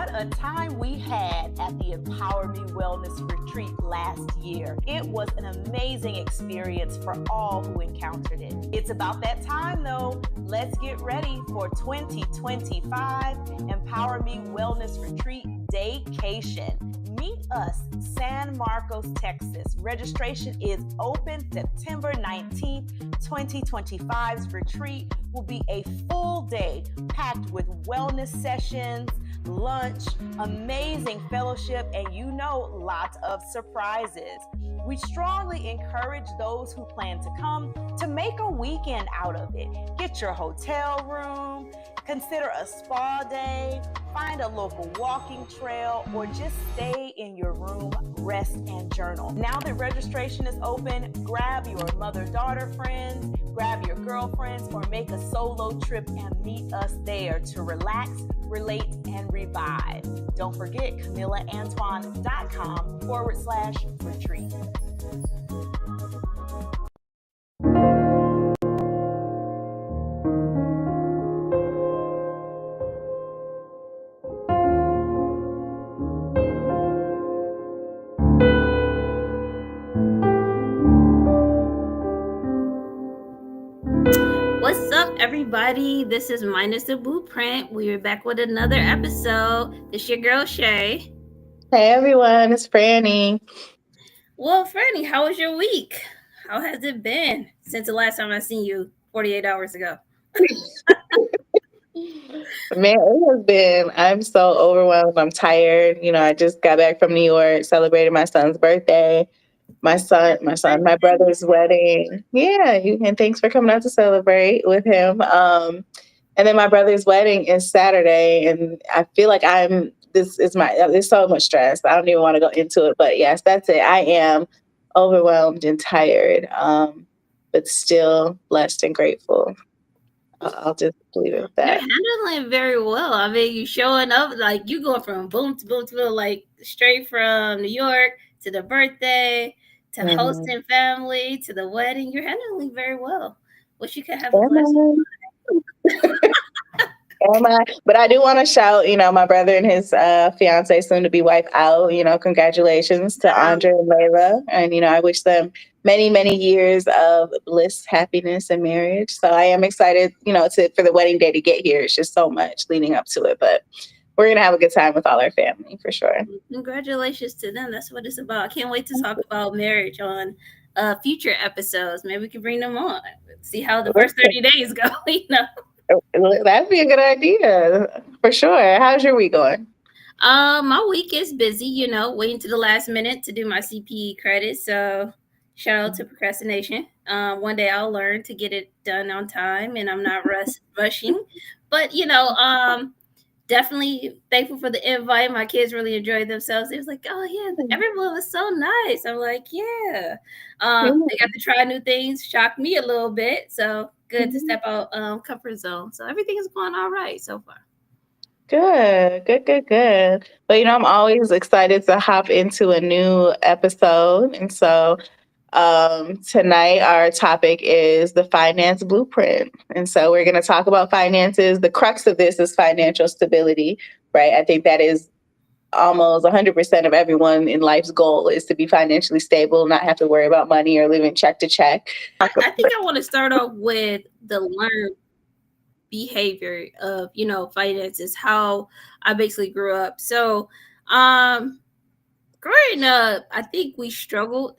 what a time we had at the Empower Me Wellness Retreat last year. It was an amazing experience for all who encountered it. It's about that time though. Let's get ready for 2025 Empower Me Wellness Retreat Daycation. Meet us, San Marcos, Texas. Registration is open September 19th. 2025's retreat will be a full day packed with wellness sessions, lunch, amazing fellowship, and lots of surprises. We strongly encourage those who plan to come to make a weekend out of it. Get your hotel room, consider a spa day, find a local walking trail, or just stay in your room, rest, and journal. Now that registration is open, grab your mother-daughter friends, grab your girlfriends, or make a solo trip and meet us there to relax, relate, and revive. Don't forget CamillaAntoine.com/retreat. What's up, everybody? This is Minus the Blueprint. We are back with another episode. It's your girl, Shay. Hey, everyone. It's Franny. Well, Franny, how was your week? How has it been since the last time I seen you 48 hours ago? Man, it has been, I'm so overwhelmed. I'm tired. I just got back from New York, celebrated my son's birthday, my brother's wedding. Yeah, and thanks for coming out to celebrate with him. And then my brother's wedding is Saturday, and I feel like there's so much stress. I don't even want to go into it, but yes, that's it. I am overwhelmed and tired, but still blessed and grateful. I'll just leave it at that. You're handling it very well. I mean, you showing up, like you go from boom to boom to boom, like straight from New York to the birthday, to hosting family, to the wedding. You're handling very well. Wish you could have a blessing. But I do want to shout, my brother and his fiance, soon to be wife, out. Congratulations to Andre and Layla. And, I wish them many, many years of bliss, happiness, and marriage. So I am excited, for the wedding day to get here. It's just so much leading up to it. But we're going to have a good time with all our family, for sure. Congratulations to them. That's what it's about. I can't wait to talk about marriage on future episodes. Maybe we can bring them on. See how the first 30 days go, That'd be a good idea, for sure. How's your week going? My week is busy, waiting to the last minute to do my CPE credit. So shout out to procrastination. One day I'll learn to get it done on time and I'm not rushing. But, definitely thankful for the invite. My kids really enjoyed themselves. It was like, oh, yeah, everyone was so nice. I'm like, yeah. They got to try new things, shocked me a little bit. So good to step out comfort zone. So everything is going all right so far. Good. But, I'm always excited to hop into a new episode. And so tonight our topic is the finance blueprint. And so we're going to talk about finances. The crux of this is financial stability, right? I think that is almost 100% of everyone in life's goal is to be financially stable, not have to worry about money or living check to check. I think I want to start off with the learned behavior of, finances, how I basically grew up. So growing up, I think we struggled,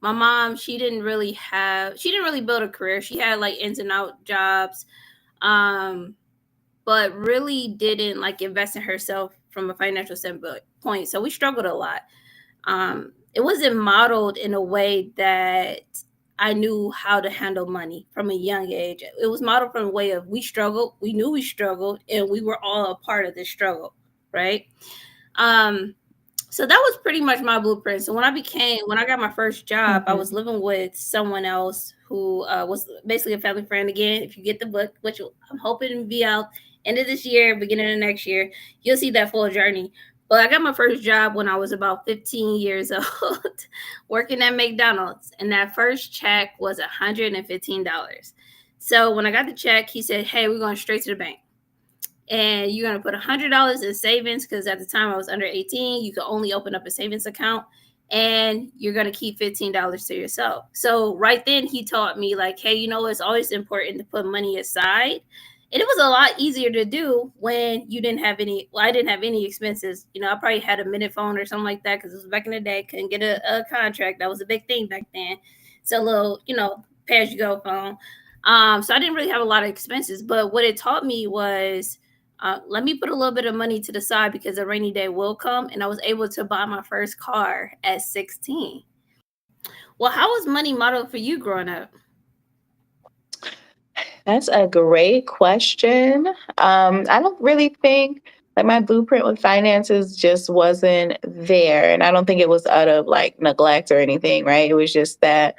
my mom, she didn't really build a career. She had like ins and out jobs, but really didn't like invest in herself from a financial standpoint. So we struggled a lot. It wasn't modeled in a way that I knew how to handle money from a young age. It was modeled from a way of we struggled, we knew we struggled, and we were all a part of this struggle, right? So that was pretty much my blueprint. So when I got my first job, I was living with someone else who was basically a family friend. Again, if you get the book, which I'm hoping to be out end of this year, beginning of next year, you'll see that full journey. But I got my first job when I was about 15 years old, working at McDonald's. And that first check was $115. So when I got the check, he said, hey, we're going straight to the bank. and you're going to put $100 in savings because at the time I was under 18, you could only open up a savings account, and you're going to keep $15 to yourself. So right then he taught me like, hey, it's always important to put money aside. And it was a lot easier to do when you didn't have any. Well, I didn't have any expenses. I probably had a minute phone or something like that because it was back in the day. Couldn't get a contract. That was a big thing back then. It's a little, pay as you go phone. So I didn't really have a lot of expenses. But what it taught me was, let me put a little bit of money to the side because a rainy day will come. And I was able to buy my first car at 16. Well, how was money modeled for you growing up? That's a great question. I don't really think like my blueprint with finances just wasn't there. And I don't think it was out of like neglect or anything, right? It was just that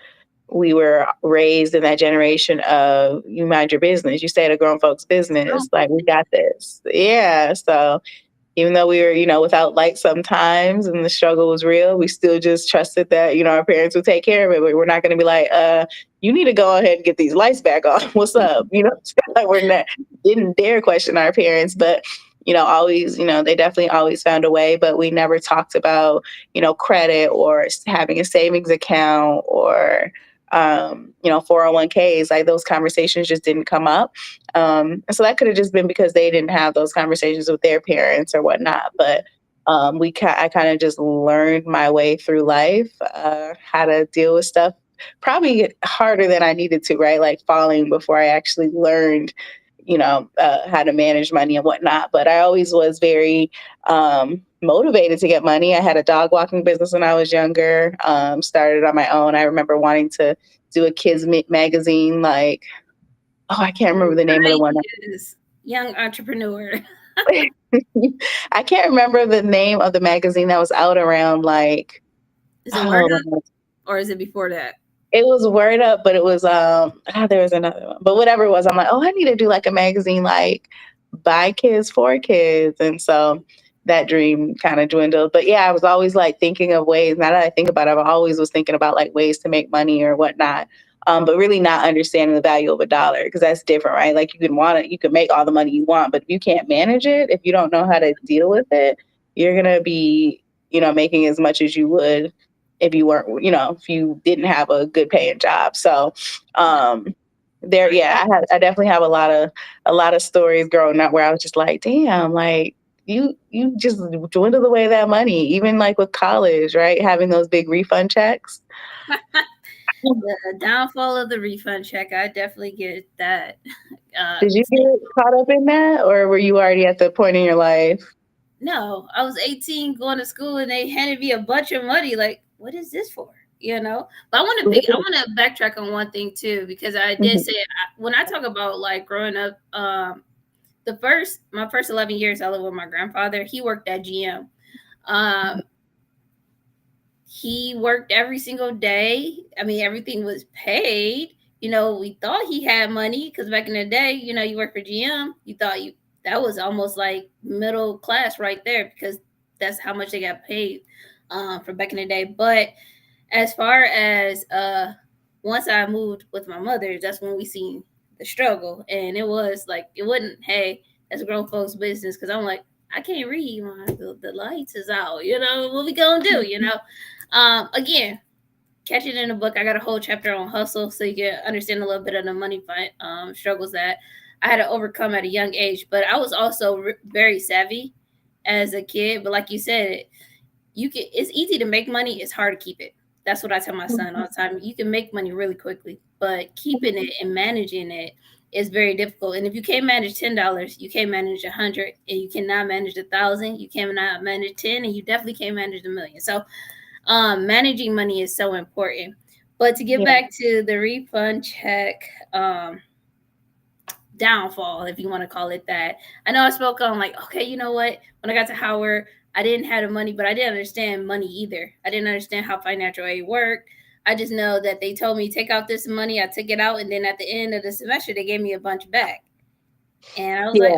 we were raised in that generation of you mind your business. You stay at a grown folks' business. Like we got this. Yeah. So even though we were, without light sometimes and the struggle was real, we still just trusted that, our parents would take care of it. But we're not going to be like, you need to go ahead and get these lights back on. What's up? Like we're not, didn't dare question our parents, but, always, they definitely always found a way, but we never talked about, credit or having a savings account or, 401ks. Like those conversations just didn't come up. And so that could have just been because they didn't have those conversations with their parents or whatnot. But I kind of just learned my way through life, how to deal with stuff. Probably harder than I needed to, right? Like falling before I actually learned, how to manage money and whatnot. But I always was very motivated to get money. I had a dog walking business when I was younger. Started on my own. I remember wanting to do a kids magazine, like I can't remember the name of the one. Young entrepreneur. I can't remember the name of the magazine that was out around like. Is it Word Up? Or is it before that? It was Word Up, but it was there was another one. But whatever it was, I'm like, I need to do like a magazine like by kids for kids. And so that dream kind of dwindled. But yeah, I was always like thinking of ways. Now that I think about it, I always was thinking about like ways to make money or whatnot. But really not understanding the value of a dollar because that's different, right? Like you can make all the money you want, but if you can't manage it, if you don't know how to deal with it, you're gonna be, making as much as you would if you weren't, if you didn't have a good paying job. So I definitely have a lot of stories growing up where I was just like, damn, like you just dwindled away that money, even like with college, right? Having those big refund checks. The downfall of the refund check. I definitely get that. Did you get caught up in that, or were you already at the point in your life? No, I was 18 going to school and they handed me a bunch of money. Like, what is this for? But I want to backtrack on one thing too, because I did say when I talk about like growing up, my first 11 years I lived with my grandfather. He worked at GM. He worked every single day. I mean, everything was paid. We thought he had money because back in the day, you work for GM, you thought that was almost like middle class right there because that's how much they got paid from back in the day. But as far as once I moved with my mother, that's when we seen the struggle. And it was like, it wasn't, hey, that's grown folks' business. Because I'm like, I can't read. The lights is out. What we going to do, Again, catch it in the book. I got a whole chapter on hustle so you can understand a little bit of the money struggles that I had to overcome at a young age. But I was also very savvy as a kid. But like you said, it's easy to make money. It's hard to keep it. That's what I tell my son all the time. You can make money really quickly, but keeping it and managing it is very difficult. And if you can't manage $10, you can't manage 100, and you cannot manage 1,000. You cannot manage 10, and you definitely can't manage 1,000,000. So managing money is so important. But to get back to the refund check downfall, if you want to call it that, I know I spoke on like, okay, you know what? When I got to Howard, I didn't have the money, but I didn't understand money either. I didn't understand how financial aid worked. I just know that they told me take out this money. I took it out, and then at the end of the semester, they gave me a bunch back. And I was like,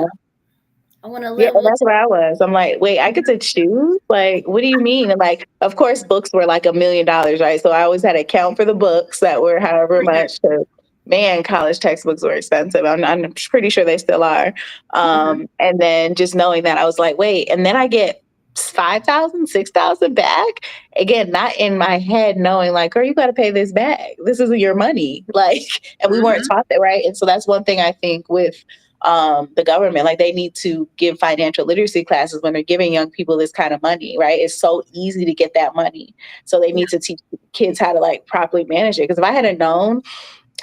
I want to live. Yeah, that's where I was. I'm like, wait, I get to choose? Like, what do you mean? And like, of course, books were like $1 million, right? So I always had to account for the books that were however much to man, college textbooks were expensive. I'm pretty sure they still are. Mhm. And then just knowing that, I was like, wait, and then I get 5,000, 6,000 back. Again, not in my head, knowing like, girl, you got to pay this back. This isn't your money. Like, and we weren't Mhm. taught that, right? And so that's one thing I think with the government, like they need to give financial literacy classes when they're giving young people this kind of money, right? It's so easy to get that money. So they Yeah. need to teach kids how to like properly manage it. Because if I had known,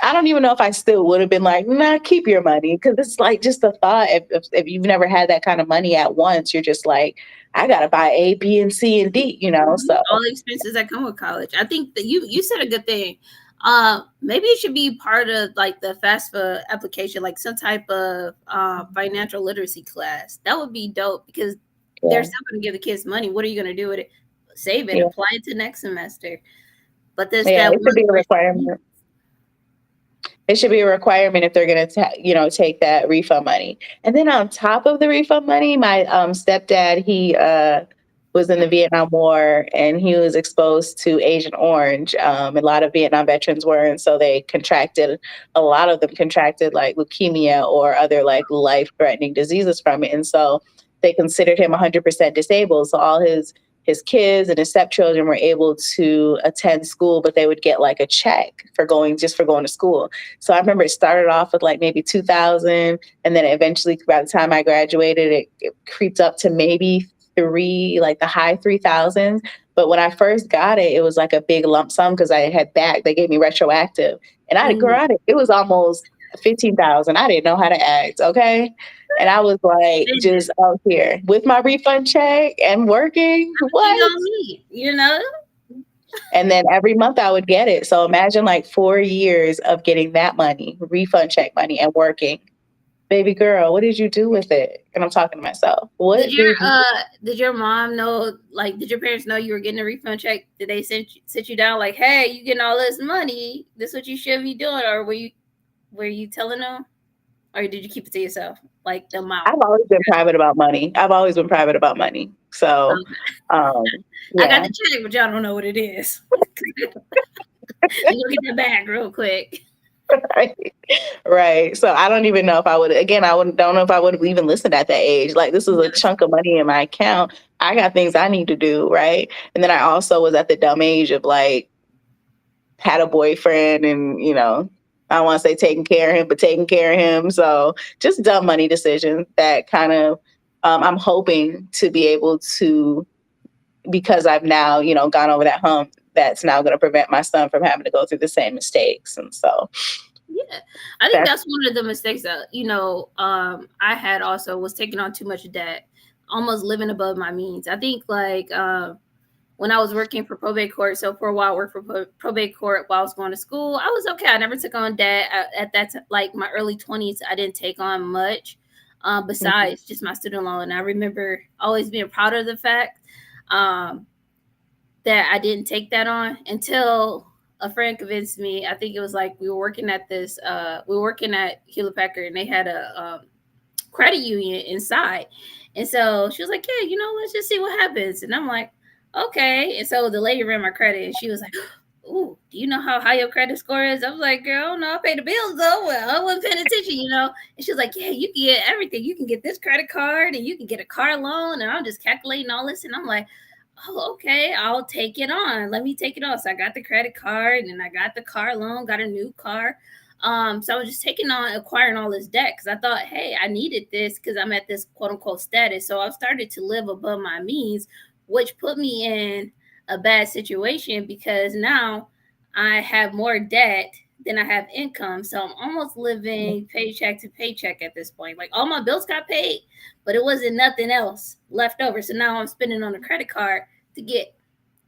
I don't even know if I still would have been like, nah, keep your money. Because it's like just the thought, if you've never had that kind of money at once, you're just like, I got to buy A, B, and C, and D, you know? Mhm. So, All the expenses that come with college. I think that you said a good thing. Maybe it should be part of like the FAFSA application, like some type of financial literacy class. That would be dope because they're yeah, still going to give the kids money. What are you going to do with it? Save it, yeah, apply it to next semester. But there's yeah, that it should one be a person. requirement. It should be a requirement if they're going to, take that refund money. And then on top of the refund money, my stepdad, he was in the Vietnam War and he was exposed to Agent Orange. A lot of Vietnam veterans were, and so a lot of them contracted like leukemia or other like life-threatening diseases from it. And so they considered him 100% disabled. So all his kids and his stepchildren were able to attend school, but they would get like a check for going to school. So I remember it started off with like maybe 2,000, and then eventually, by the time I graduated, it creeped up to maybe like the high 3,000s. But when I first got it, it was like a big lump sum because I had back. They gave me retroactive, and Mm. it was almost 15,000. I didn't know how to act. Okay. And I was like, just out here with my refund check and working. You What? know me, you know? And then every month I would get it. So imagine like 4 years of getting that money, refund check money, and working. Baby girl, what did you do with it? And I'm talking to myself. Did What your did you did your mom know, like, did your parents know you were getting a refund check? Did they sit you down like, hey, you getting all this money? This is what you should be doing, or were you telling them, or did you keep it to yourself, like the amount? I've always been private about money. I've always been private about money. So I got yeah. the check, but y'all don't know what it is. You go get that bag real quick. Right. Right. So I don't even know if I would again, don't know if I would have even listened at that age. Like this is a Yes. chunk of money in my account. I got things I need to do, right? And then I also was at the dumb age of like had a boyfriend and, I don't want to say taking care of him, but taking care of him. So just dumb money decisions that kind of I'm hoping to be able to, because I've now, gone over that hump, that's now going to prevent my son from having to go through the same mistakes. And so Yeah, I think that's that's one of the mistakes that I had also was taking on too much debt, almost living above my means. I think like when I was working for probate court, so for a while I worked for probate court while I was going to school. I was okay. I never took on debt at that like my early 20s. I didn't take on much mhm. besides just my student loan. And I remember always being proud of the fact um, that I didn't take that on until a friend convinced me. I think it was like we were working at Hewlett Packard, and they had a credit union inside. And so she was like, yeah, let's just see what happens. And I'm like, okay. And so the lady ran my credit, and she was like, ooh, do you know how high your credit score is? I was like, girl, no, I pay the bills though. Well, I wasn't paying attention. And she was like, yeah, you can get everything. You can get this credit card, and you can get a car loan. And I'm just calculating all this. And I'm like, oh, okay, I'll take it on. Let me take it on. So I got the credit card, and I got the car loan, got a new car. So I was just acquiring all this debt because I thought, hey, I needed this because I'm at this quote unquote status. So I started to live above my means, which put me in a bad situation because now I have more debt than I have income. So I'm almost living paycheck to paycheck at this point. Like all my bills got paid, but it wasn't nothing else left over. So now I'm spending on a credit card to get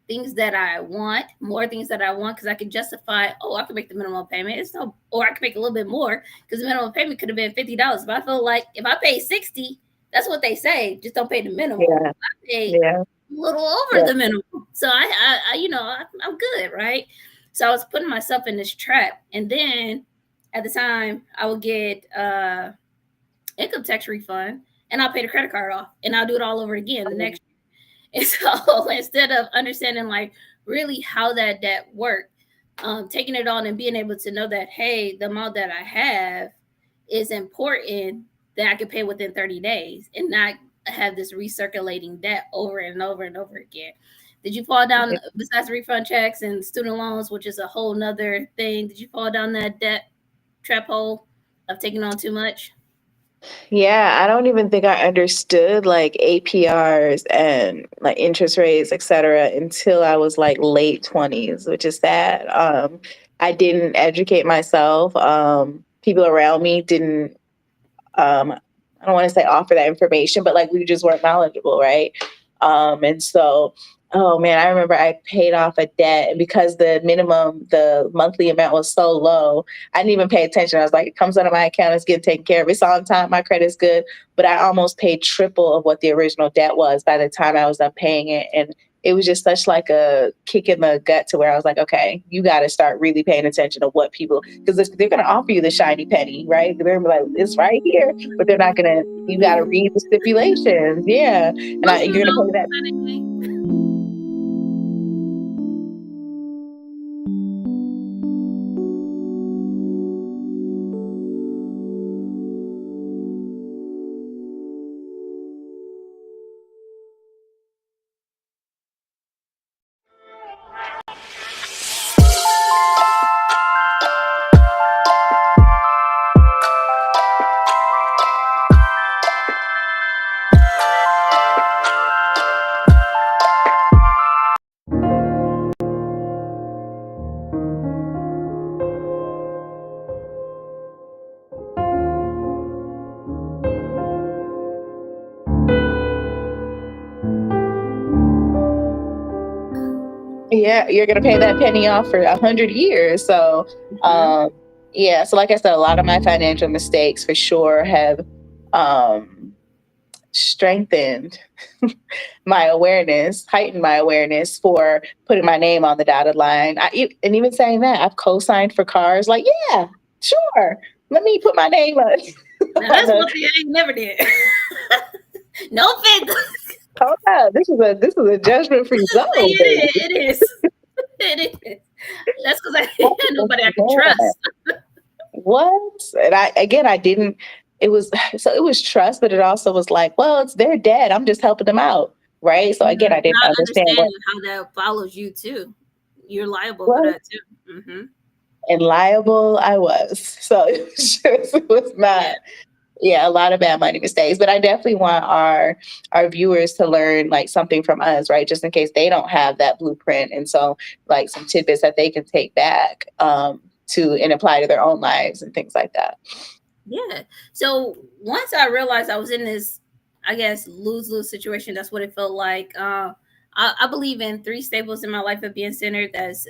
things that I want, more things that I want, because I can justify, oh, I can make the minimum payment. Or I can make a little bit more because the minimum payment could have been $50. But I feel like if I pay 60, that's what they say. Just don't pay the minimum. Yeah, I pay yeah, a little over yeah. the minimum, so I'm good, right? So I was putting myself in this trap, and then at the time I would get income tax refund, and I'll pay the credit card off, and I'll do it all over again the next. And so instead of understanding like really how that debt worked, taking it on and being able to know that, hey, the amount that I have is important, that I can pay within 30 days and not have this recirculating debt over and over and over again. Did you fall down, besides refund checks and student loans, which is a whole nother thing, did you fall down that debt trap hole of taking on too much? Yeah, I don't even think I understood like APRs and like interest rates, et cetera, until I was like late 20s, which is sad. I didn't educate myself. People around me didn't, I don't want to say offer that information, but like we just weren't knowledgeable, right? And so, oh man, I remember I paid off a debt, and because the monthly amount was so low, I didn't even pay attention. I was like, it comes out of my account, it's getting taken care of. It's on time, my credit's good. But I almost paid triple of what the original debt was by the time I was done paying it. And it was just such like a kick in the gut to where I was like, okay, you got to start really paying attention to what people, because they're going to offer you the shiny penny, right? They're going to be like, it's right here, but they're not going to, you got to read the stipulations. Yeah. And Don't you you're going to know pay that. Yeah, you're gonna pay that penny off for 100 years. So, yeah. So, like I said, a lot of my financial mistakes for sure have strengthened my awareness, heightened my awareness for putting my name on the dotted line. And even saying that, I've co-signed for cars. Like, yeah, sure. Let me put my name on. Now that's one thing I never did. No offense. Oh no, this is a judgment-free zone, baby. It is. It is. That's because I had nobody I can trust. What? And I didn't. It was so it was trust, but it also was like, well, it's their dead. I'm just helping them out, right? So again, I didn't Not understand understanding how that follows you too. You're liable for what that too. and liable I was. So it was Yeah. not. Yeah, a lot of bad money mistakes. But I definitely want our viewers to learn like something from us, right? Just in case they don't have that blueprint. And so like some tidbits that they can take back to and apply to their own lives and things like that. Yeah. So once I realized I was in this, I guess, lose-lose situation, that's what it felt like. I believe in three staples in my life of being centered. That's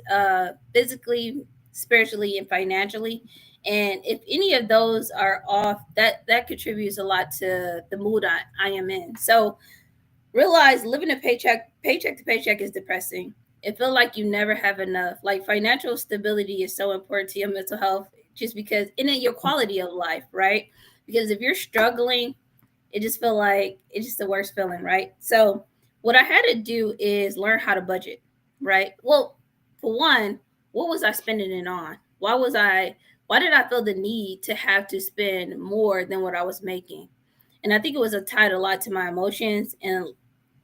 physically, spiritually, and financially. And if any of those are off, that contributes a lot to the mood I am in. So realize living a paycheck to paycheck is depressing. It feels like you never have enough. Like financial stability is so important to your mental health, just because in it your quality of life, right? Because if you're struggling, it just feel like it's just the worst feeling, right? So what I had to do is learn how to budget, right? Well, for one, what was I spending it on? Why did I feel the need to have to spend more than what I was making? And I think it was tied a lot to my emotions and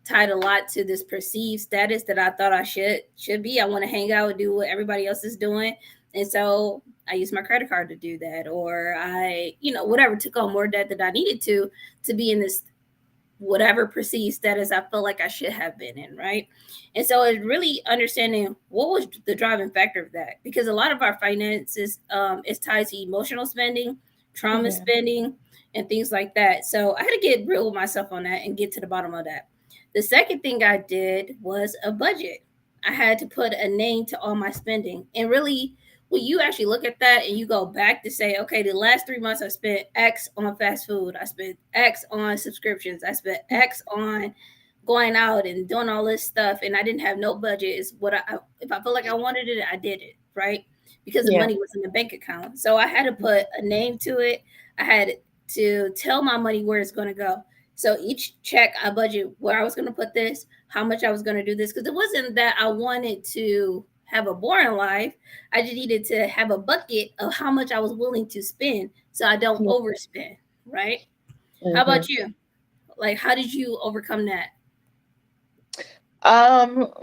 tied a lot to this perceived status that I thought I should be. I want to hang out and do what everybody else is doing. And so I used my credit card to do that, or I, whatever, took on more debt that I needed to be in this whatever perceived status I felt like I should have been in, right? And so it's really understanding what was the driving factor of that, because a lot of our finances is tied to emotional spending, trauma spending, and things like that. So I had to get real with myself on that and get to the bottom of that. The second thing I did was a budget. I had to put a name to all my spending, and really when you actually look at that and you go back to say, okay, the last 3 months I spent X on fast food, I spent X on subscriptions, I spent X on going out and doing all this stuff, and I didn't have no budget. Is what if I felt like I wanted it, I did it, right? Because the money was in the bank account. So I had to put a name to it. I had to tell my money where it's going to go. So each check I budget where I was going to put this, how much I was going to do this, because it wasn't that I wanted to have a boring life. I just needed to have a bucket of how much I was willing to spend so I don't overspend, right? How about you? Like, how did you overcome that?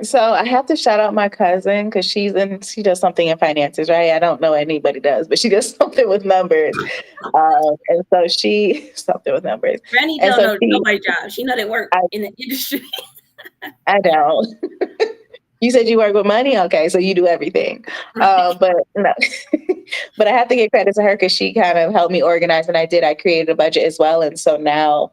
So I have to shout out my cousin because she does something in finances, right? I don't know what anybody does, but she does something with numbers. And so she something with numbers. Granny And don't so know nobody's job. She know they work I, in the industry. I don't. You said you work with money, okay? So you do everything. But no, but I have to give credit to her because she kind of helped me organize, and I did. I created a budget as well, and so now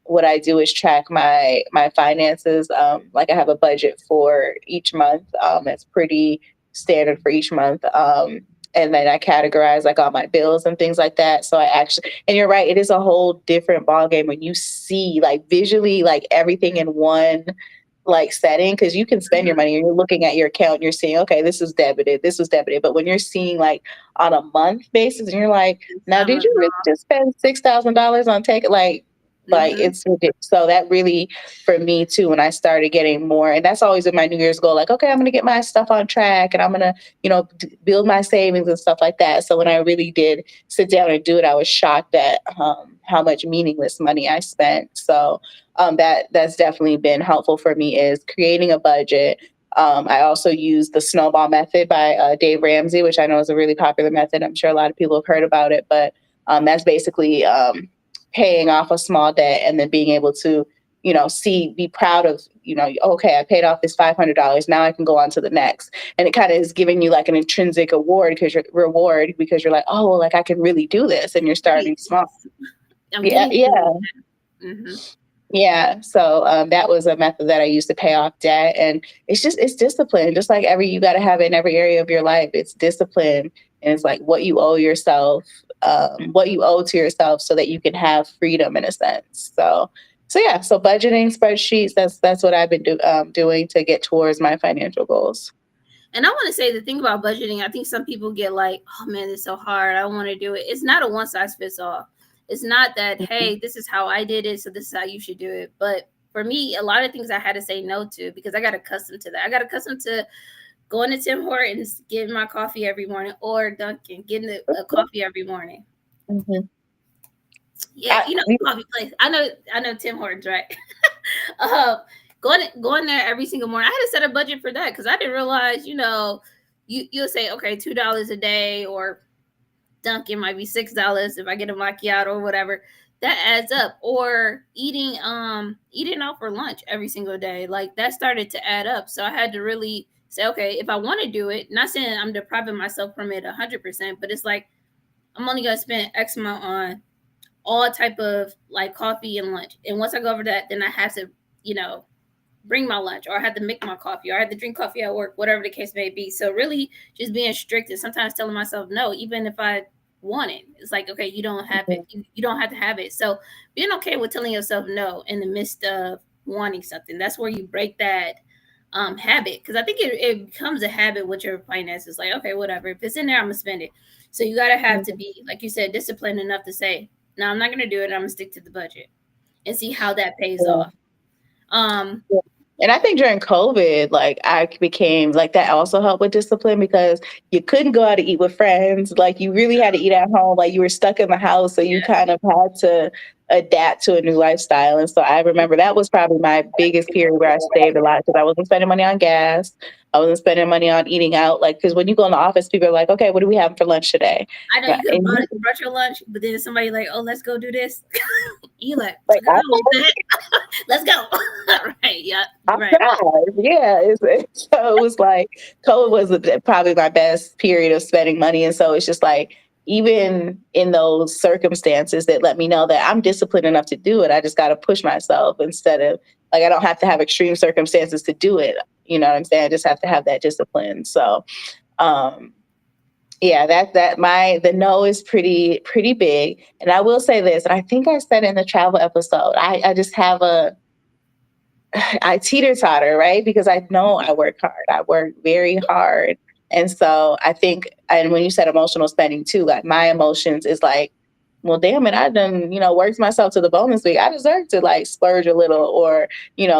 what I do is track my finances. Like I have a budget for each month. It's pretty standard for each month. And then I categorize like all my bills and things like that. So I actually, and you're right, it is a whole different ballgame when you see like visually like everything in one like setting, because you can spend your money and you're looking at your account and you're seeing, okay, this is debited, this was debited. But when you're seeing like on a month basis and you're like, now Some did of you really just spend $6,000 on take like mm-hmm. it's ridiculous. So that really for me too, when I started getting more, and that's always been my New Year's goal, like, okay, I'm gonna get my stuff on track and I'm gonna, build my savings and stuff like that. So when I really did sit down and do it, I was shocked at how much meaningless money I spent. So that's definitely been helpful for me is creating a budget. I also use the snowball method by Dave Ramsey, which I know is a really popular method. I'm sure a lot of people have heard about it, but that's basically paying off a small debt and then being able to, be proud of, okay, I paid off this $500. Now I can go on to the next. And it kind of is giving you like an intrinsic reward because you're like, oh, well, like I can really do this. And you're starting small. I'm Yeah. getting Yeah. mm-hmm. Yeah. So that was a method that I used to pay off debt. And it's discipline. Just like you got to have it in every area of your life. It's discipline. And it's like what you owe yourself, what you owe to yourself so that you can have freedom in a sense. So yeah. So budgeting spreadsheets, that's what I've been doing to get towards my financial goals. And I want to say the thing about budgeting, I think some people get like, oh man, it's so hard. I don't want to do it. It's not a one size fits all. It's not that, hey, this is how I did it, so this is how you should do it. But for me, a lot of things I had to say no to because I got accustomed to that. I got accustomed to going to Tim Hortons, getting my coffee every morning, or Dunkin', getting a coffee every morning. Mm-hmm. Yeah, coffee place. I know Tim Hortons, right? Going there every single morning. I had to set a budget for that because I didn't realize, you'll say, okay, $2 a day, or Dunkin' might be $6 if I get a macchiato or whatever. That adds up. Or eating out for lunch every single day, like that started to add up. So I had to really say, okay, if I want to do it, not saying I'm depriving myself from it 100%, but it's like I'm only gonna spend X amount on all type of like coffee and lunch. And once I go over that, then I have to, bring my lunch, or I had to make my coffee, or I had to drink coffee at work, whatever the case may be. So really just being strict and sometimes telling myself no, even if I want it. It's like, okay, you don't have it. You don't have to have it. So being okay with telling yourself no in the midst of wanting something, that's where you break that habit. Because I think it becomes a habit with your finances. Like, okay, whatever. If it's in there, I'm going to spend it. So you got to have to be, like you said, disciplined enough to say, no, I'm not going to do it. I'm going to stick to the budget and see how that pays off. And I think during COVID, like I became like that also helped with discipline because you couldn't go out to eat with friends. Like you really had to eat at home. Like you were stuck in the house. So you kind of had to adapt to a new lifestyle. And so I remember that was probably my biggest period where I saved a lot because I wasn't spending money on gas. I wasn't spending money on eating out. Like, because when you go in the office, people are like, okay, what do we have for lunch today? I know you could have brought your lunch, but then somebody like, oh, let's go do this. You like let's go. Right. Yeah. Right. Yeah. So it was like COVID was probably my best period of spending money. And so it's just like, even in those circumstances that let me know that I'm disciplined enough to do it. I just got to push myself instead of like, I don't have to have extreme circumstances to do it. You know what I'm saying? I just have to have that discipline. So, yeah, the no is pretty big. And I will say this, and I think I said in the travel episode, I just have I teeter-totter, right? Because I know I work hard. I work very hard. And so I think, and when you said emotional spending too, like my emotions is like, well, damn it, I done, worked myself to the bone this week. I deserve to like splurge a little or,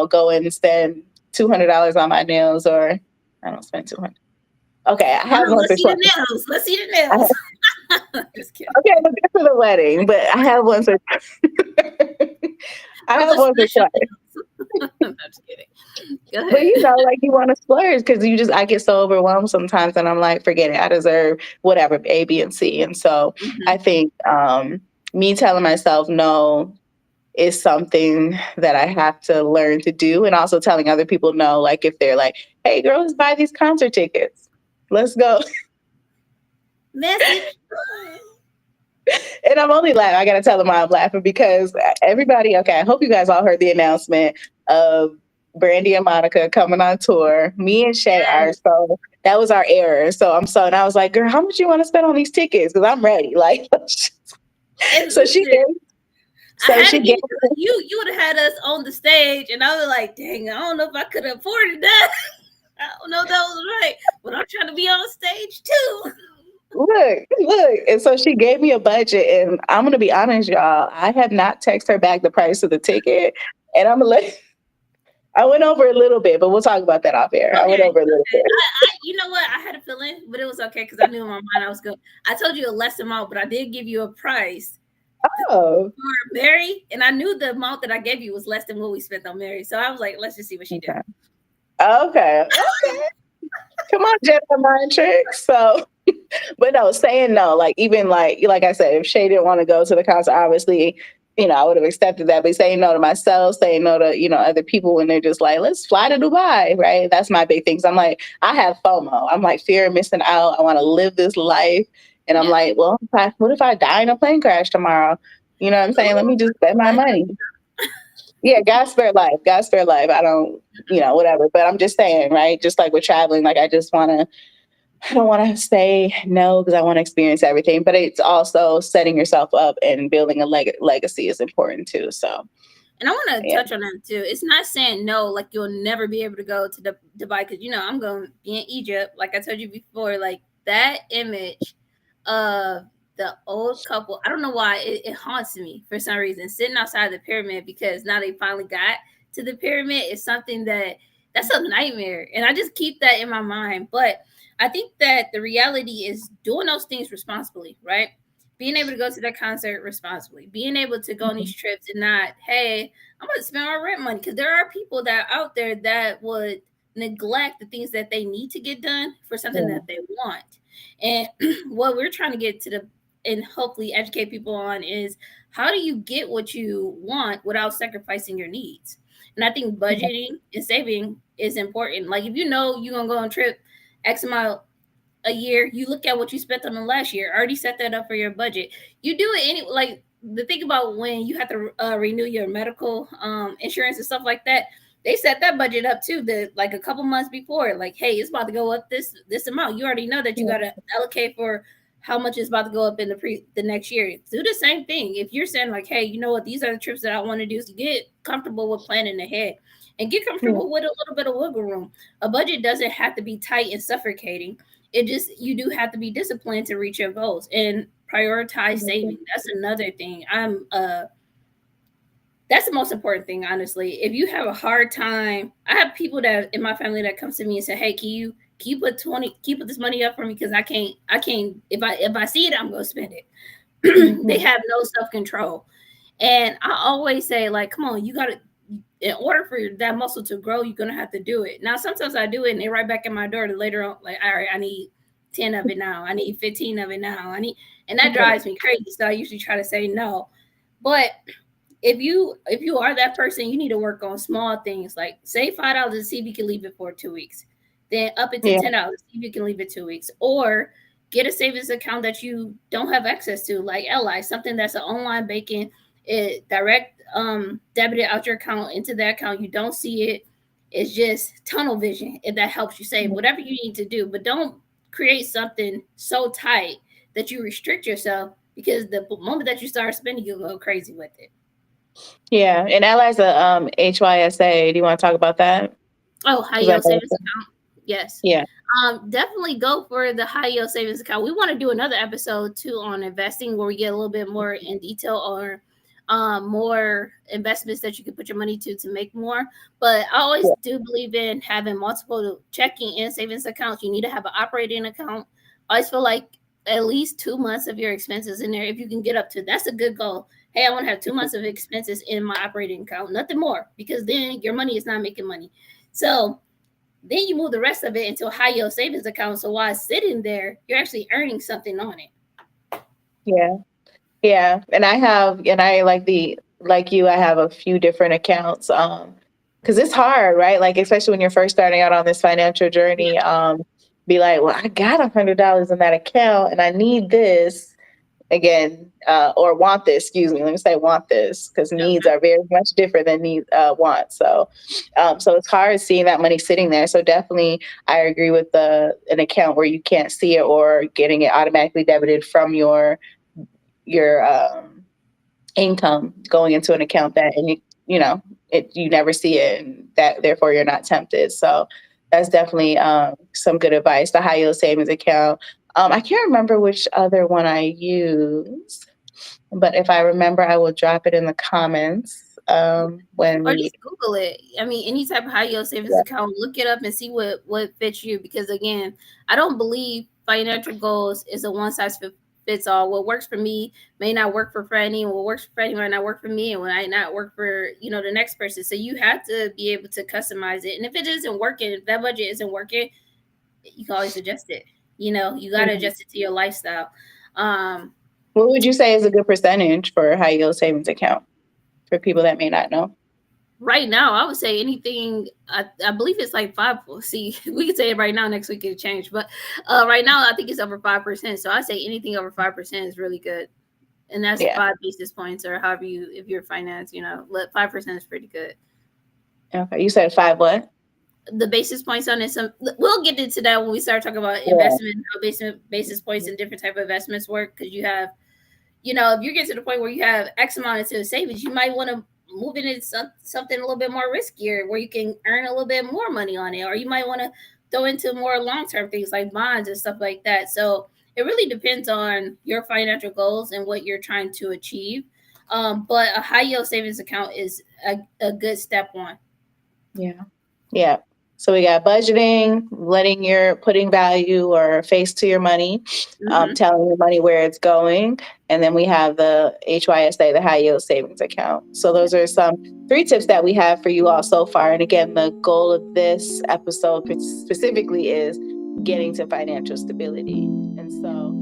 go and spend $200 on my nails or I don't spend 200. Okay, I Oh, have no, once let's or see the twice. nails. Let's see the I nails. Just kidding. Okay, but that's for the wedding. But I have once or I For have the once or special twice. nails. I'm just kidding. Go But ahead. like you want to splurge because I get so overwhelmed sometimes, and I'm like, forget it. I deserve whatever A, B, and C. And so I Mhm. think me telling myself no is something that I have to learn to do, and also telling other people no. Like if they're like, "Hey, girls, buy these concert tickets. Let's go." Message. And I'm only laughing. I gotta tell them why I'm laughing because everybody. Okay, I hope you guys all heard the announcement of Brandy and Monica coming on tour. Me and Shay are so that was our error. And I was like, girl, how much you want to spend on these tickets? Because I'm ready. Like, And so she listen, gave. I So had to she give gave. it to you. You would have had us on the stage, and I was like, dang, I don't know if I could have afforded that. I don't know if that was right, but I'm trying to be on stage too. Look. And so she gave me a budget. And I'm going to be honest, y'all, I have not texted her back the price of the ticket. And I'm going to let, I went over a little bit, but we'll talk about that off air. I went Okay, over a little okay. bit. You know what? I had a feeling, but it was okay because I knew in my mind I was good. I told you a less amount, but I did give you a price Oh, for Mary, and I knew the amount that I gave you was less than what we spent on Mary. So I was like, let's just see what she did. okay. Okay. Come on, Jedi mind tricks. So, but no, saying no, like even like I said, if Shay didn't want to go to the concert, obviously, I would have accepted that. But saying no to myself, saying no to other people when they're just like, let's fly to Dubai, right? That's my big thing. So I'm like, I have FOMO. I'm like fear of missing out. I want to live this life, and I'm Yeah. like, well, what if I die in a plane crash tomorrow? You know what I'm saying? Let me just spend my money. Yeah, God spare life. God spare life. I don't, whatever. But I'm just saying, right? Just like with traveling, like I don't want to say no because I want to experience everything, but it's also setting yourself up and building a legacy is important too. So, And I want to yeah. touch on that too. It's not saying no, like you'll never be able to go to Dubai because I'm going to be in Egypt. Like I told you before, like that image of the old couple. I don't know why it haunts me for some reason. Sitting outside the pyramid because now they finally got to the pyramid is something that's a nightmare, and I just keep that in my mind. But I think that the reality is doing those things responsibly, right? Being able to go to that concert responsibly, being able to go on these trips and not, hey, I'm going to spend my rent money. Because there are people that are out there that would neglect the things that they need to get done for something Yeah. that they want. And what we're trying to get to and hopefully educate people on is how do you get what you want without sacrificing your needs? And I think budgeting and saving is important. Like if you're going to go on a trip X amount a year, you look at what you spent on the last year, already set that up for your budget. You do it like the thing about when you have to renew your medical insurance and stuff like that, they set that budget up too, like a couple months before, like, hey, it's about to go up this amount. You already know that you got to allocate for how much is about to go up in the next year. Do the same thing. If you're saying like, hey, you know what, these are the trips that I want to do, so get comfortable with planning ahead and get comfortable with a little bit of wiggle room. A budget doesn't have to be tight and suffocating. You do have to be disciplined to reach your goals and prioritize saving. That's another thing. That's the most important thing, honestly. If you have a hard time, I have people that in my family that comes to me and say, hey, can you put this money up for me? Because I can't if I see it, I'm gonna spend it. They have no self-control. And I always say, like, come on, you gotta, in order for that muscle to grow, you're gonna have to do it. Now, sometimes I do it and they right back in my door to later on, like, all right, I need 10 of it now. I need 15 of it now. And that drives me crazy. So I usually try to say no. But if you are that person, you need to work on small things like save $5 and see if you can leave it for 2 weeks. Then up it to $10, see if you can leave it 2 weeks. Or get a savings account that you don't have access to, like Li, something that's an online banking, it direct debited out your account into that account. You don't see it. It's just tunnel vision if that helps you save. Whatever you need to do, but don't create something so tight that you restrict yourself, because the moment that you start spending, you'll go crazy with it. Yeah, and Ally's a HYSA. Do you want to talk about that? Oh, high yield savings account. Yes. Yeah. Definitely go for the high yield savings account. We want to do another episode too on investing where we get a little bit more in detail on more investments that you can put your money to make more. But I always do believe in having multiple checking and savings accounts. You need to have an operating account. I always feel like at least 2 months of your expenses in there, if you can get up to, that's a good goal. Hey, I want to have 2 months of expenses in my operating account, nothing more, because then your money is not making money. So then you move the rest of it into a high yield savings account. So while it's sitting there, you're actually earning something on it. Yeah. Yeah. And I like you, I have a few different accounts. Because it's hard, right? Like, especially when you're first starting out on this financial journey, be like, well, I got $100 in that account and I need this again, or want this, excuse me, let me say want this, because needs are very much different than need wants. So it's hard seeing that money sitting there. So definitely I agree with an account where you can't see it, or getting it automatically debited from your income going into an account that, and you never see it, and that therefore you're not tempted. So that's definitely some good advice. The high yield savings account. I can't remember which other one I use, but if I remember, I will drop it in the comments when Or we. just Google it. I mean, any type of high yield savings account, look it up and see what fits you. Because again, I don't believe financial goals is a one size fits all. What works for me may not work for Franny, and what works for Franny might not work for me, and what might not work for the next person. So you have to be able to customize it. And if it isn't working, if that budget isn't working, you can always adjust it. You got to adjust it to your lifestyle. What would you say is a good percentage for a high yield savings account for people that may not know? Right now, I would say anything. I believe it's like 5. See, we can say it right now. Next week it change, but right now I think it's over 5%. So I say anything over 5% is really good, and that's 5 basis points, or however if you're finance, 5% is pretty good. Okay, you said 5 what? The basis points on it. We'll get into that when we start talking about investment, how basis points and different type of investments work. Because you have, if you get to the point where you have X amount into savings, you might want to move it into something a little bit more riskier, where you can earn a little bit more money on it, or you might want to throw into more long-term things like bonds and stuff like that. So it really depends on your financial goals and what you're trying to achieve. But a high yield savings account is a good step one. Yeah. So we got budgeting, putting value or face to your money, telling your money where it's going. And then we have the HYSA, the high yield savings account. So those are some 3 tips that we have for you all so far. And again, the goal of this episode specifically is getting to financial stability. And so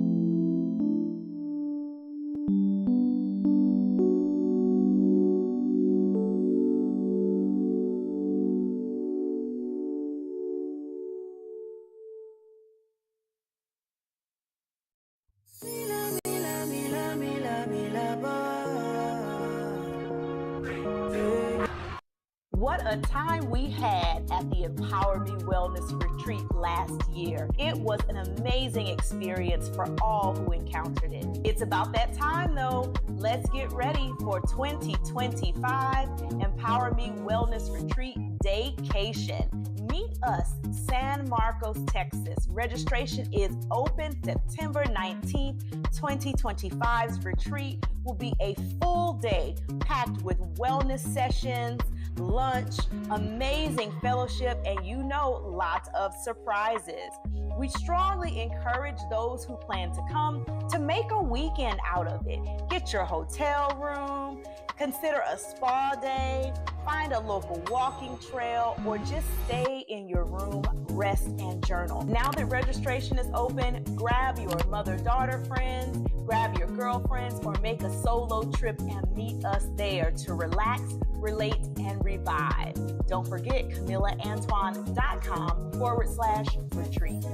what a time we had at the Empower Me Wellness Retreat last year. It was an amazing experience for all who encountered it. It's about that time though. Let's get ready for 2025 Empower Me Wellness Retreat Daycation. Meet us, San Marcos, Texas. Registration is open September 19th. 2025's retreat will be a full day packed with wellness sessions, lunch, amazing fellowship, and lots of surprises. We strongly encourage those who plan to come to make a weekend out of it. Get your hotel room, consider a spa day, find a local walking trail, or just stay in your room, rest, and journal. Now that registration is open, grab your mother-daughter friends, grab your girlfriends, or make a solo trip and meet us there to relax, relate, and revive. Don't forget CamillaAntoine.com/retreat.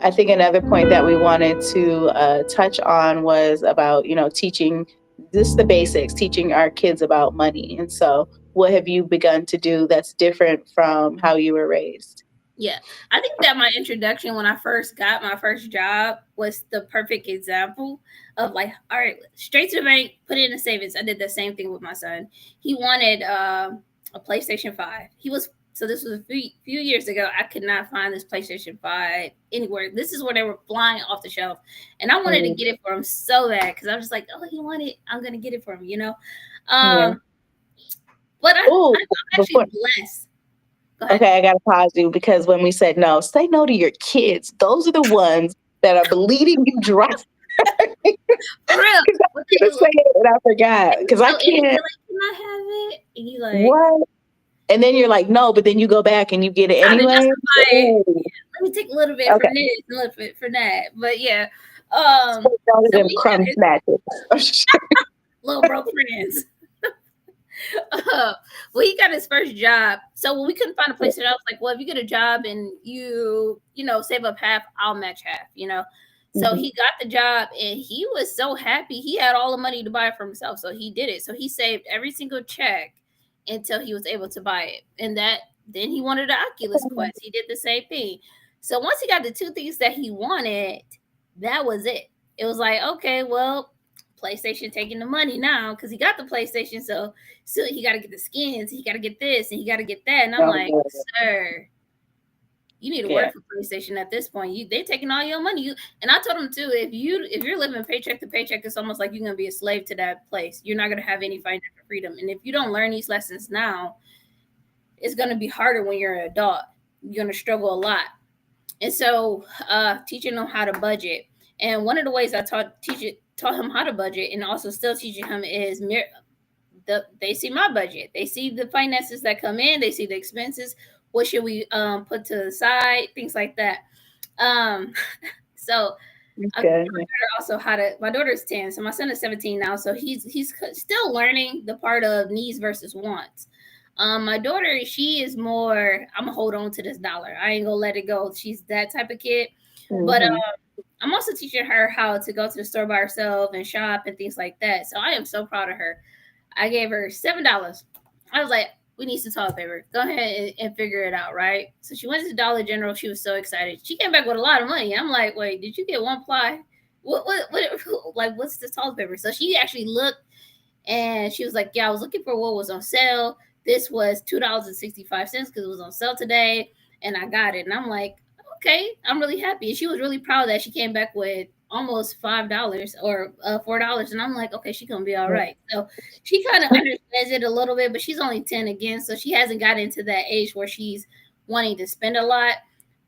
I think another point that we wanted to touch on was about, teaching just the basics, teaching our kids about money. And so what have you begun to do that's different from how you were raised? Yeah, I think that my introduction when I first got my first job was the perfect example of like, all right, straight to the bank, put it in a savings. I did the same thing with my son. He wanted a PlayStation 5. He was so this was a few years ago. I could not find this PlayStation 5 anywhere. This is where they were flying off the shelf, and I wanted to get it for him so bad because I was just like, oh, he wanted, I'm gonna get it for him, you know. Yeah. Um, but Oh, I'm actually before blessed. Go ahead. okay, I gotta pause you because when we said no, say no to your kids. Those are the ones that are bleeding you dry. For real. Because I But was gonna say it and I forgot. Because I so and they're can't. like, "Can I have it?" And you like, What? And then you're like, no, but then you go back and you get it trying to anyway. justify it. Ooh, Let me take a little bit okay. from this, a little bit from that. But yeah, So none of so them we got crumb his snatches. little bro friends. Well, he got his first job. So when we couldn't find a place, I was like, well, if you get a job and you know, save up half, I'll match half, you know. So Mhm. he got the job and he was so happy. He had all the money to buy it for himself. So he did it. So he saved every single check until he was able to buy it. And that then he wanted an Oculus Quest. He did the same thing. So once he got the two things that he wanted, that was it. It was like, okay, well, PlayStation taking the money now because he got the PlayStation. So he got to get the skins, he got to get this, and he got to get that. And I'm like, Oh, sir, you need to yeah. work for PlayStation at this point. They're taking all your money. And I told him too, if you're living paycheck to paycheck, it's almost like you're gonna be a slave to that place. You're not gonna have any financial freedom. And if you don't learn these lessons now, it's gonna be harder when you're an adult. You're gonna struggle a lot. And so, teaching them how to budget. And one of the ways I taught him how to budget, and also still teaching him is they see my budget. They see the finances that come in. They see the expenses. What should we put to the side? Things like that. Um, so I taught Okay. my daughter also how to. My daughter is 10, so my son is 17 now. So he's still learning the part of needs versus wants. My daughter, she is more. I'm gonna hold on to this dollar. I ain't gonna let it go. She's that type of kid. But Mm-hmm. I'm also teaching her how to go to the store by herself and shop and things like that. So I am so proud of her. I gave her $7. I was like, we need some toilet paper. Go ahead and figure it out, right? So she went to Dollar General. She was so excited. She came back with a lot of money. I'm like, wait, did you get one ply? Like, what's this toilet paper? So she actually looked and she was like, yeah, I was looking for what was on sale. This was $2.65 because it was on sale today. And I got it. And I'm like, okay, I'm really happy. And she was really proud that she came back with almost $5 or $4. And I'm like, okay, she's going to be all right. So she kind of understands it a little bit, but she's only 10 again. So she hasn't got into that age where she's wanting to spend a lot.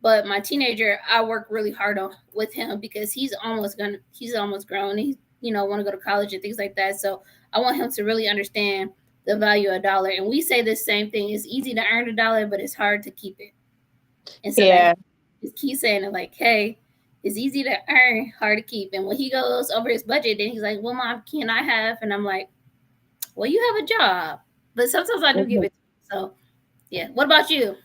But my teenager, I work really hard on with him because he's almost grown. He's, you know, want to go to college and things like that. So I want him to really understand the value of a dollar. And we say the same thing. It's easy to earn a dollar, but it's hard to keep it. And so that Yeah. he keeps saying it like, hey, it's easy to earn, hard to keep. And when he goes over his budget, then he's like, well, mom, can I have? And I'm like, well, you have a job. But sometimes I do give Mhm. it to him. So yeah. What about you?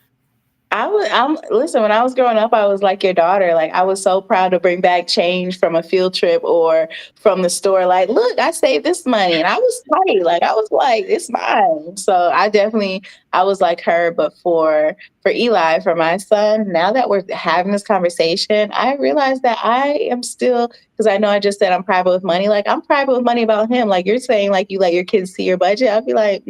I'm listen, when I was growing up, I was like your daughter. Like I was so proud to bring back change from a field trip or from the store. Like, look, I saved this money. And I was tight. Like I was like, it's mine. So I was like her, but for Eli, for my son, now that we're having this conversation, I realize that I am still because I know I just said I'm private with money. Like I'm private with money about him. Like you're saying, like you let your kids see your budget. I'd be like,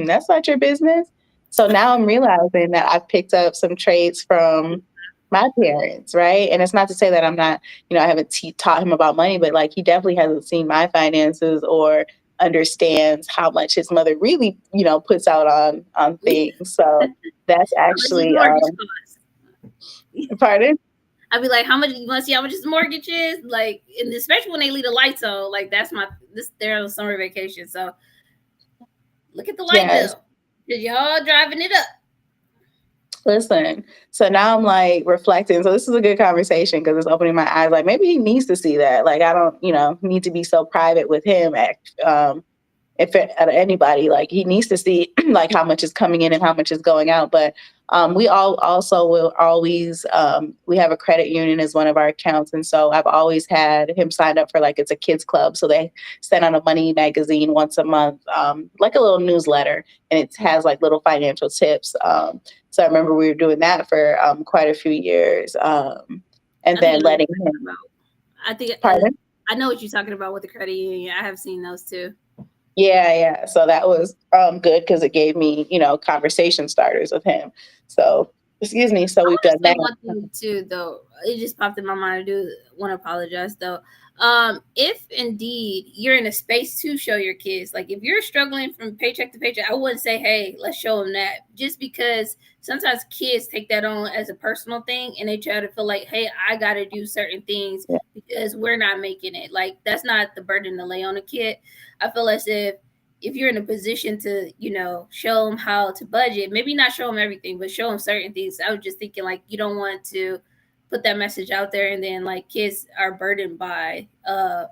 that's not your business. So now I'm realizing that I've picked up some traits from my parents, right? And it's not to say that I'm not, I haven't taught him about money, but like he definitely hasn't seen my finances or understands how much his mother really, puts out on things. So that's How much is actually mortgage cost? pardon. I'd be like, how much you want to see how much his mortgage is? Like, and especially when they leave the lights on, like that's they're on summer vacation. So look at the light Yes. bill. Cause y'all driving it up. Listen, so now I'm like reflecting. So this is a good conversation because it's opening my eyes. Like maybe he needs to see that. Like I don't, need to be so private with him. If at anybody, like he needs to see like how much is coming in and how much is going out. But we all also will always we have a credit union as one of our accounts, and so I've always had him signed up for like it's a kids club, so they send out a money magazine once a month, like a little newsletter, and it has like little financial tips. So I remember we were doing that for quite a few years, and I think then I know what letting you're talking him. about. I think Pardon? I know what you're talking about with the credit union. I have seen those too. Yeah, yeah. So that was good because it gave me, conversation starters with him. So, excuse me. So I we've want to done say that. one thing too, though. It just popped in my mind. I do want to apologize, though. If indeed you're in a space to show your kids, like if you're struggling from paycheck to paycheck, I wouldn't say, "Hey, let's show them that," just because sometimes kids take that on as a personal thing, and they try to feel like, "Hey, I got to do certain things Yeah. because we're not making it." Like that's not the burden to lay on a kid. I feel as if you're in a position to, show them how to budget, maybe not show them everything, but show them certain things. I was just thinking like you don't want to put that message out there and then like kids are burdened by the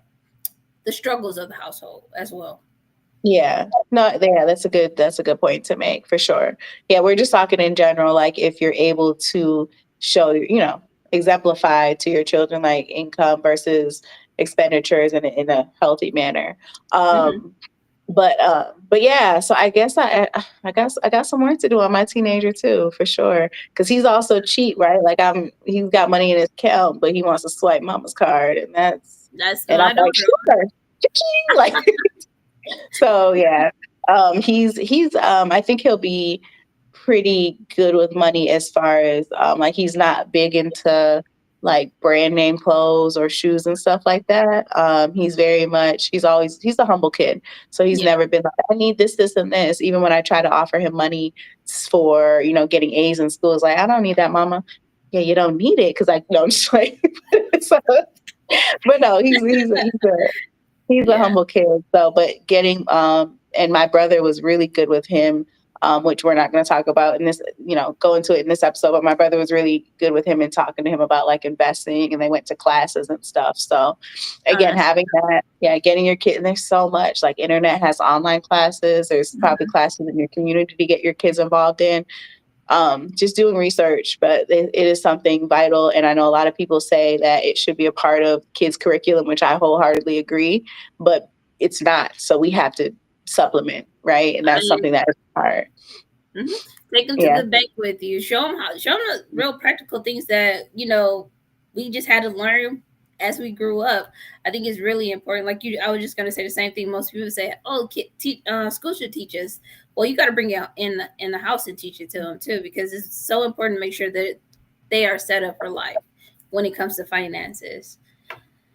struggles of the household as well. Yeah. No, yeah, that's a good point to make for sure. Yeah, we're just talking in general, like if you're able to show, exemplify to your children like income versus expenditures in a healthy manner. Mm-hmm. But yeah, so I got some work to do on my teenager too, for sure. Because he's also cheap, right? Like he's got money in his account, but he wants to swipe mama's card, That's and I'm my like, daughter. sure, like so yeah. He's I think he'll be pretty good with money as far as like he's not big into like brand name clothes or shoes and stuff like that. He's a humble kid. So he's Yeah. never been like, I need this, this, and this. Even when I try to offer him money for, getting A's in school, it's like, I don't need that, mama. Yeah, you don't need it because I no, I'm just like so, but no, he's a Yeah. humble kid. So, but getting and my brother was really good with him, which we're not going to talk about in this, go into it in this episode. But my brother was really good with him and talking to him about like investing, and they went to classes and stuff. So, Oh, again, that's having that, yeah, getting your kid, and there's so much like internet has online classes. There's probably classes in your community to get your kids involved in, just doing research, but it is something vital. And I know a lot of people say that it should be a part of kids' curriculum, which I wholeheartedly agree, but it's not. So we have to supplement, right? And that's something that is hard. Mm-hmm. Take them to Yeah. the bank with you. Show them the real practical things that we just had to learn as we grew up. I think it's really important. Like I was just gonna say the same thing. Most people say, "Oh, school should teach us." Well, you got to bring it out in the house and teach it to them too, because it's so important to make sure that they are set up for life when it comes to finances.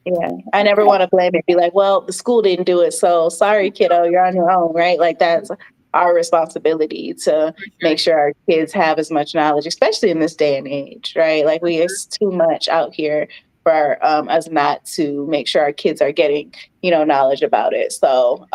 Yeah, I never want to blame it. Be like, well, the school didn't do it, so sorry, kiddo, you're on your own, right? Like that's our responsibility to For make sure. sure our kids have as much knowledge, especially in this day and age, right? Like it's too much out here for us not to make sure our kids are getting, knowledge about it. So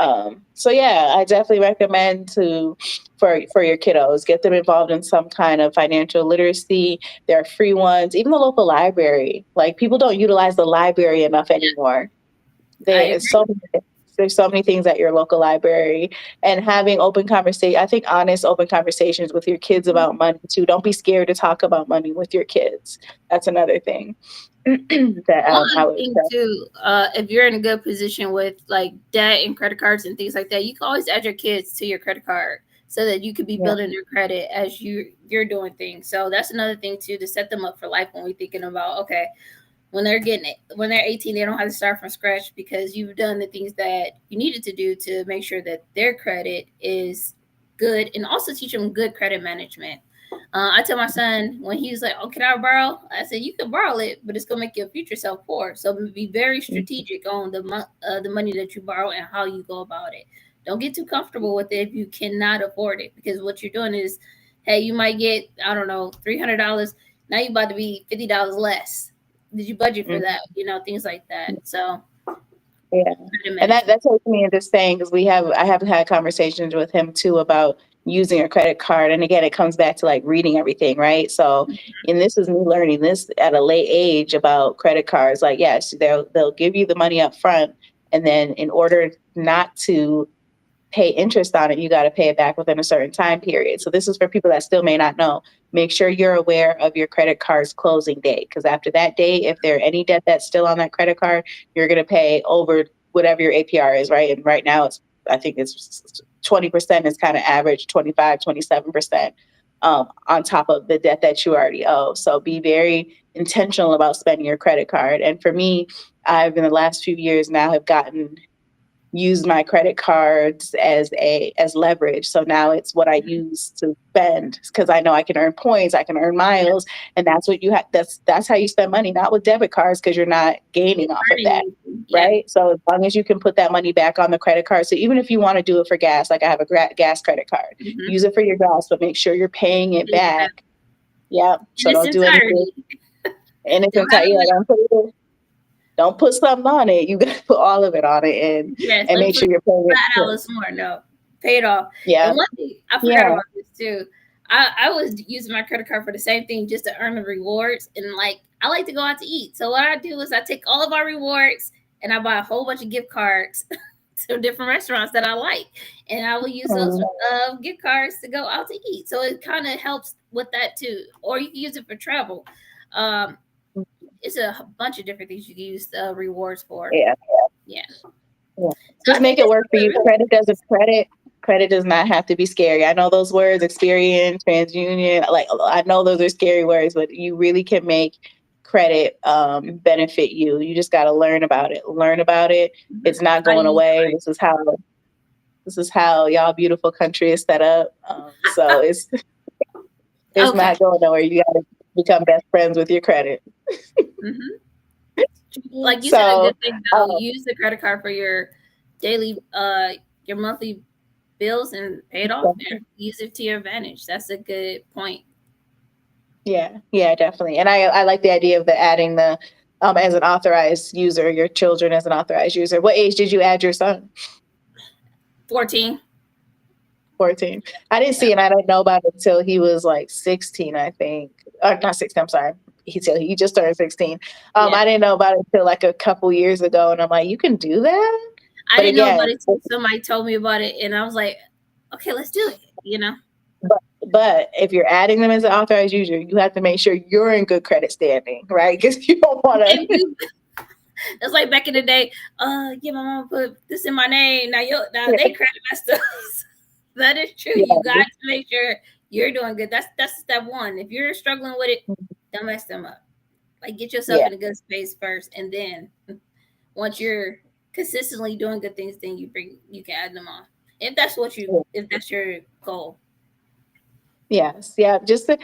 yeah, I definitely recommend for your kiddos, get them involved in some kind of financial literacy. There are free ones, even the local library. Like people don't utilize the library enough anymore. I There's agree. so many, there's so many things at your local library, and having open conversation. I think honest, open conversations with your kids about money too. Don't be scared to talk about money with your kids. That's another thing that One I other would thing say. too, if you're in a good position with like debt and credit cards and things like that, you can always add your kids to your credit card so that you could be Yeah. building their credit as you're doing things. So that's another thing too, to set them up for life when we're thinking about, okay, when they're 18, they don't have to start from scratch because you've done the things that you needed to do to make sure that their credit is good, and also teach them good credit management. I tell my son when he's like, "Oh, can I borrow?" I said, "You can borrow it, but it's gonna make your future self poor. So be very strategic on the money that you borrow and how you go about it. Don't get too comfortable with it if you cannot afford it, because what you're doing is, hey, you might get, I don't know, $300. Now you about to be $50 less. Did you budget for Mhm. that? Things like that. So Yeah. credit And that management. that's what me into saying because I have had conversations with him too about using a credit card. And again, it comes back to like reading everything, right? So, and this is me learning this at a late age about credit cards. Like, yes, they'll give you the money up front, and then in order not to pay interest on it, you got to pay it back within a certain time period. So this is for people that still may not know. Make sure you're aware of your credit card's closing date, because after that date, if there any debt that's still on that credit card, you're going to pay over whatever your APR is, right? And right now I think it's 20% is kind of average, 25, 27%. on top of the debt that you already owe. So be very intentional about spending your credit card. And for me, I've in the last few years now have gotten use my credit cards as leverage. So now it's what I use to spend because I know I can earn points, I can earn Yeah. miles, and that's what you have. That's how you spend money, not with debit cards because you're not gaining off of that, Yeah. right? So as long as you can put that money back on the credit card, so even if you want to do it for gas, like I have a gas credit card, Mm-hmm. use it for your gas, but make sure you're paying it back. Yeah. So In its don't do anything entirety. in its Don't have entirety. it. Don't put something on it. You got to put all of it on it Yes, and like make put sure you're paying it. $5 more. No, pay it off. Yeah. And one thing I forgot Yeah. about this too. I was using my credit card for the same thing, just to earn the rewards. And like I like to go out to eat, so what I do is I take all of our rewards and I buy a whole bunch of gift cards to different restaurants that I like, and I will use those gift cards to go out to eat. So it kind of helps with that too. Or you can use it for travel. It's a bunch of different things you can use the rewards for. Yeah. Yeah. Yeah. Just make it work for you. Credit does not have to be scary. I know those words, Experian, TransUnion, like I know those are scary words, but you really can make credit benefit you. You just got to learn about it. Learn about it. It's not going away. This is how y'all beautiful country is set up. So it's Okay. not going nowhere. You got to become best friends with your credit. Mm-hmm. Like you said, a good thing though. Use the credit card for your daily, your monthly bills and pay it off there. Use it to your advantage. That's a good point. Yeah, definitely. And I like the idea of adding the as an authorized user, your children as an authorized user. What age did you add your son? 14. 14. I didn't see it. I didn't know about it until he was like 16, I think. Not 16, I'm sorry. He just turned 16. I didn't know about it until like a couple years ago. And I'm like, you can do that? I didn't know about it until somebody told me about it. And I was like, okay, let's do it, you know? But if you're adding them as an authorized user, you have to make sure you're in good credit standing, right? Because you don't want to. It's like back in the day, yeah, my mom put this in my name. Now they credit messed up. That is true. Yeah. You got to make sure you're doing good. That's step one. If you're struggling with it, don't mess them up. Like get yourself in a good space first, and then once you're consistently doing good things, then you can add them on. If that's your goal. Yes. Yeah. Just to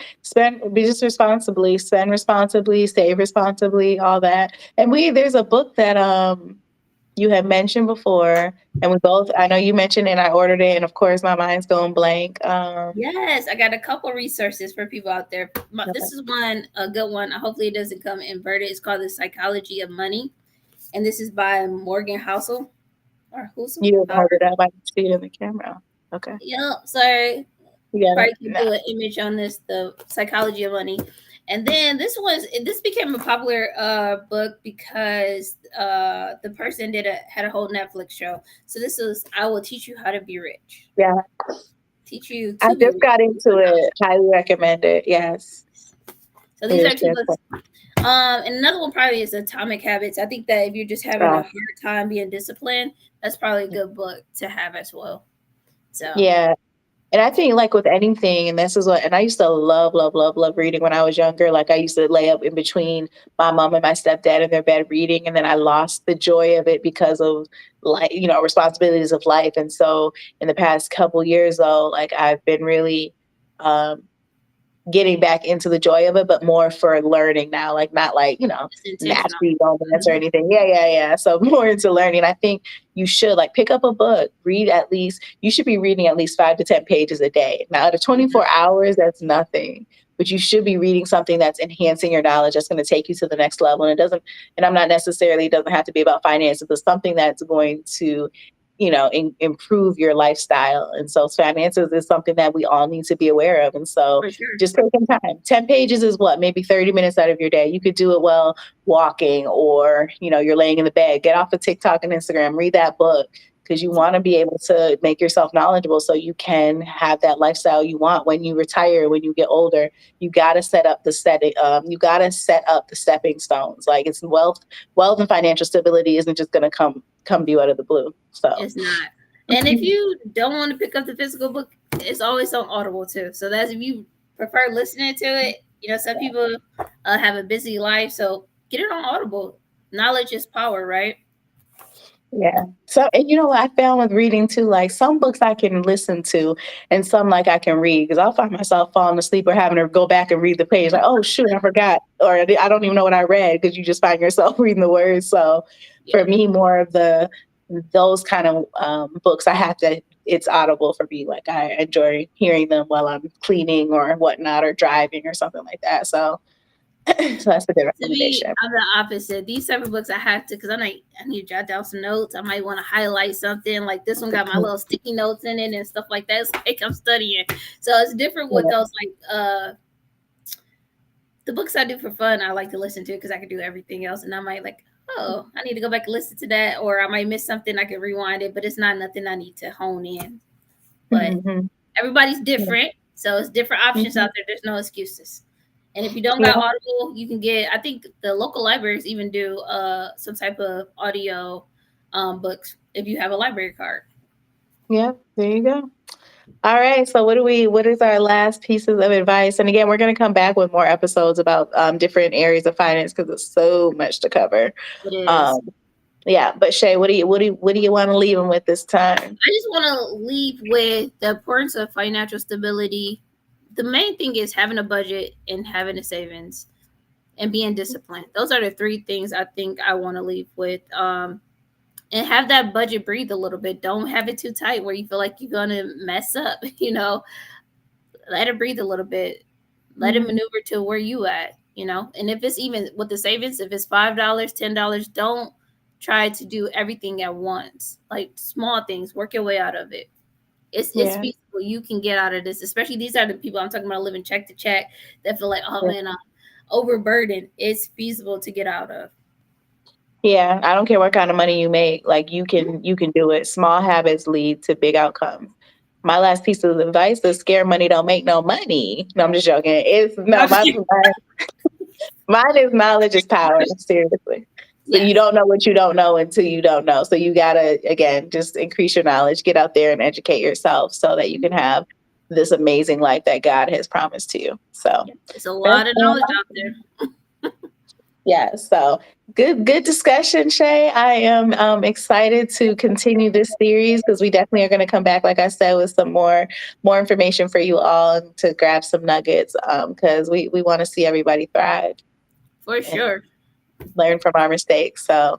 be just responsibly, spend responsibly, save responsibly, all that. And there's a book that you had mentioned before, and I know you mentioned it and I ordered it, and of course my mind's going blank. Yes, I got a couple resources for people out there. This is a good one. Hopefully it doesn't come inverted. It's called The Psychology of Money, and this is by Morgan Housel. Or Housel? You hold it up. I can see it in the camera. Okay. Yep. Sorry. Probably can do an image on this, The Psychology of Money. And then this became a popular book because the person had a whole Netflix show. So this is I Will Teach You How to Be Rich. Yeah. Teach you. I just got into it. Highly recommend it. Yes. So these are two books. And another one probably is Atomic Habits. I think that if you're just having a hard time being disciplined, that's probably a good book to have as well. So yeah. And I think like with anything, and I used to love reading when I was younger. Like I used to lay up in between my mom and my stepdad in their bed reading. And then I lost the joy of it because of responsibilities of life. And so in the past couple years though, like I've been really, getting back into the joy of it, but more for learning now, like not like, nasty romance or anything. Yeah. So more into learning. I think you should pick up a book, you should be reading at least 5 to 10 pages a day. Now out of 24 hours, that's nothing, but you should be reading something that's enhancing your knowledge, that's going to take you to the next level. And it doesn't have to be about finances, but something that's going to improve your lifestyle. And so finances is something that we all need to be aware of. And so just taking time. 10 pages is maybe 30 minutes out of your day. You could do it while walking, or, you're laying in the bed. Get off of TikTok and Instagram, read that book, because you want to be able to make yourself knowledgeable so you can have that lifestyle you want when you retire, when you get older. You got to set up the stepping stones. Like it's wealth and financial stability isn't just going to come to you out of the blue. So it's not. And if you don't want to pick up the physical book, it's always on Audible too. So that's if you prefer listening to it. Some people have a busy life, so get it on Audible. Knowledge is power, right? Yeah. So, and you know what I found with reading too, like some books I can listen to and some like I can read because I'll find myself falling asleep or having to go back and read the page like, oh shoot, I forgot. Or I don't even know what I read because you just find yourself reading the words. So for me, more of those kind of books, it's audible for me. Like I enjoy hearing them while I'm cleaning or whatnot or driving or something like that. So, so that's a good To me, recommendation. I'm the opposite. These type of books I have to, because I need to jot down some notes. I might want to highlight something. Like this one got my little sticky notes in it and stuff like that. It's like I'm studying. So it's different with those the books I do for fun. I like to listen to because I can do everything else, and I might like, oh, I need to go back and listen to that, or I might miss something. I can rewind it, but it's not nothing I need to hone in. But everybody's different, so it's different options out there. There's no excuses. And if you don't got Audible, you can get. I think the local libraries even do some type of audio books if you have a library card. Yeah, there you go. All right. So what is our last pieces of advice? And again, we're going to come back with more episodes about different areas of finance because there's so much to cover. It is. Yeah. But Shay, what do you want to leave them with this time? I just want to leave with the importance of financial stability. The main thing is having a budget and having a savings and being disciplined. Those are the three things I think I want to leave with. And have that budget breathe a little bit. Don't have it too tight where you feel like you're gonna mess up. Let it breathe a little bit. Let it maneuver to where you at. And if it's even with the savings, if it's $5, $10, don't try to do everything at once. Like small things, work your way out of it. It's feasible. You can get out of this. Especially these are the people I'm talking about living check to check that feel like, oh man, I'm overburdened. It's feasible to get out of. Yeah, I don't care what kind of money you make. Like you can do it. Small habits lead to big outcomes. My last piece of advice is scare money don't make no money. No, I'm just joking. Mine is knowledge is power. Seriously. So you don't know what you don't know until you don't know. So you gotta again just increase your knowledge, get out there and educate yourself so that you can have this amazing life that God has promised to you. So it's a lot of knowledge out there. Yeah, so good discussion, Shay. I am excited to continue this series because we definitely are going to come back, like I said, with some more information for you all to grab some nuggets because we want to see everybody thrive. For sure. Learn from our mistakes. So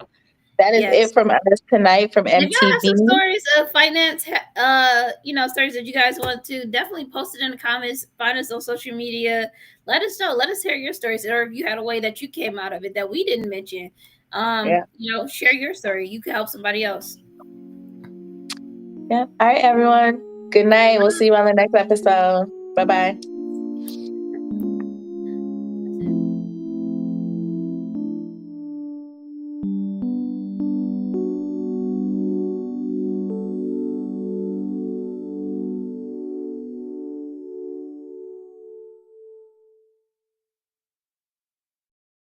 that is it from us tonight from MTB. If y'all have some stories of finance, stories that you guys want to, definitely post it in the comments. Find us on social media. Let us know. Let us hear your stories, or if you had a way that you came out of it that we didn't mention. Share your story. You can help somebody else. Yeah. All right, everyone. Good night. We'll see you on the next episode. Bye-bye.